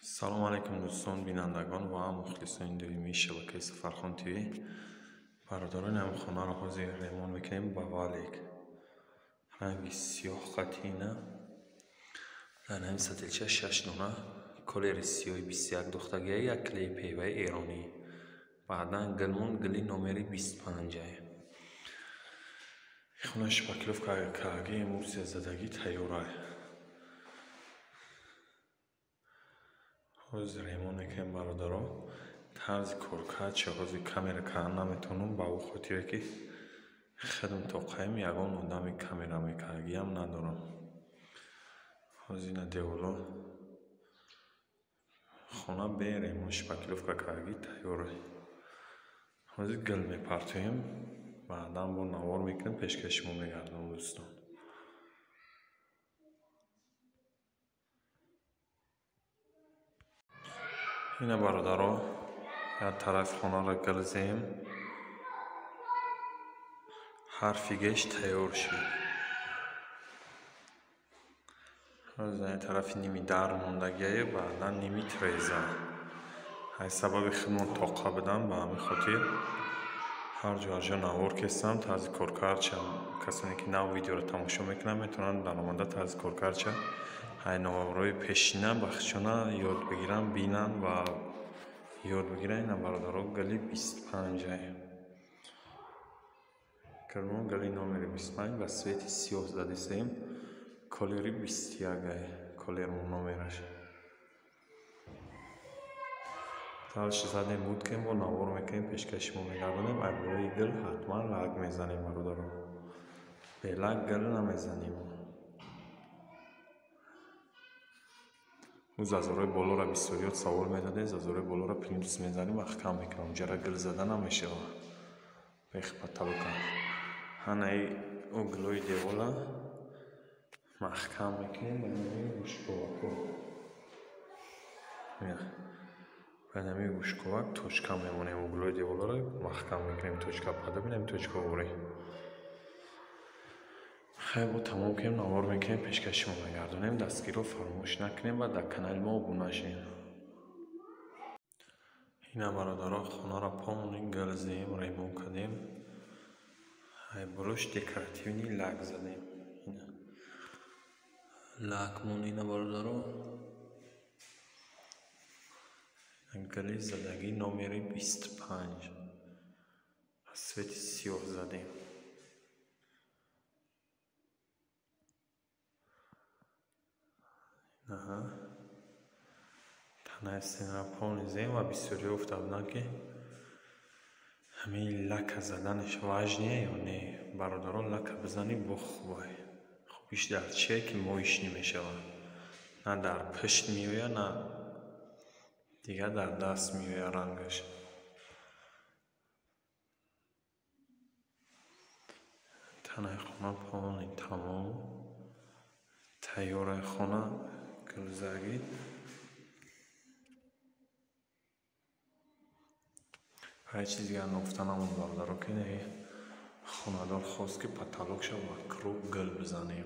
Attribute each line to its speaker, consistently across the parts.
Speaker 1: سلام علیکم دوستان بینندگان و مخلصان دویمی شبکه سفرخان تیوی. برادران هم خانه را حاضر ریمون میکنیم با والیک رنگ سیاه خطینه در همین ستلچه 6 نونه کلر سیاه 21 دختگی یک کلی پیوه ایرانی بعدا گلمون گلی نومری 25 خونش بکلوف کاگی موسی زدگی تیوره حاضر ریمون میکنیم برادران. طرز کارکرد چغازی کامera کار نمیتونم با او خاطره که خدم توقعیم یگان مدام کامera میکردی هم ندارم. حاضر ندیولا خونه بریم و شپکلوف کارگی تیاره. حاضر گل میپرتیم بعدا با نوار میکنیم پیشکشمون میگردم دوستان. اینه برادران یک طرف خانه را گل زیم حرفیگش تیار شد. از این طرف نیمی در موندگیه بعدا نیمی تریزه های سبب خدمون توقع بدم به همین خاطر هر جا نوار کستم طرز کارکرد چه کسانی که نو ویدیو را تماشا میکنن میتونن در آمده طرز کارکرد چه های نوارای پیشینه بخشونه یاد بگیرن بینن و یاد بگیرن. این برادرها گلی 25 کرمون گلی نومری 25 و سویت سیاه زده سیم کالری 21 کالرمون نومرش تالش زدیم بود که ما نوار میکنیم پیشکشمون میگردونیم اگرای گل حتما لگ میزنیم برادرها به لگ گل نمیزنیم. او زازوره بالا را بیستوریات سوال میداده زازوره بالا را پلیندوس میزنیم اخکم میکنم جره گل زده نمیشه بیخ پتلو کن هنه او گلوی دیوالا محکم میکنیم به نمی گوشکوک به نمی گوشکوک توچکم میمونیم او گلوی دیوالا را محکم میکنیم توچکا پده بینیم توچکا بوری خیلی با تمام کنیم نوار میکنیم پیشکشمون میگردونیم دستگیر رو فراموش نکنیم و در کانال ما ابونه شیم. این برادرها خانه را پامونی گل زدیم ریمون کردیم های بروش دکراتیونی لگ زدیم لگمون اینه برادرها گلی زدگی نومری 25 سویت سیاه زدیم تنه سین را پانیزیم و بسیاری افتادن که همین لک زدنش واجنیه یا نه برادران لک بزنی بخواه خوبیش در چیه که مویش نمیشه نه در پشت میویه نه دیگه در دست میویه رنگش. تنه خونه پانی تمام تیاره خونه گلزگی های چیزی که نفتن همون برادرها که نه خونه دار خواست که پتلوک شد و کرو گل بزنیم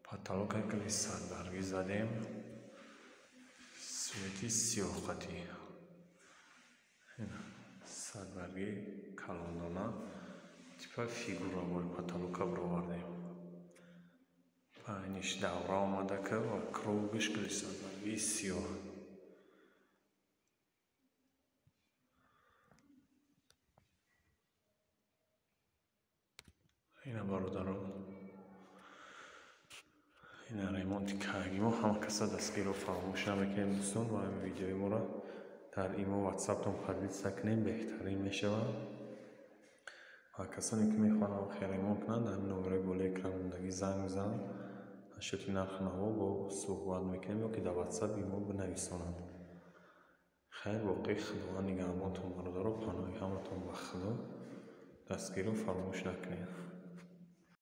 Speaker 1: پتلوک های کلی صدبرگی زدیم سویتی سیاه خطی صدبرگی کلاندانه تیپا فیگور را باید پتلوک ها برآوردیم اینش دوره آمده که و کروگش کلی صدبرگی سیاه اینه برادران این ریمونتی کاگی ما همه کسا دستگیر رو فراموش نمیکنیم دوستان و این ویدیوی ما را در ایمو واتساپ تون پردید سکنیم بهترین میشه و کسانی که میخوانم خیلی ریمون کنند در این نمره بوله کرموندگی زنگ بزنن شتی نرخ نوا با صحبت میکنیم یا که در واتساپ ایمو بنویسانم. خیلی واقعی خداوند نگهبانتون برادرها پناهی همتون به خدا دستگیر رو فراموش نکنید.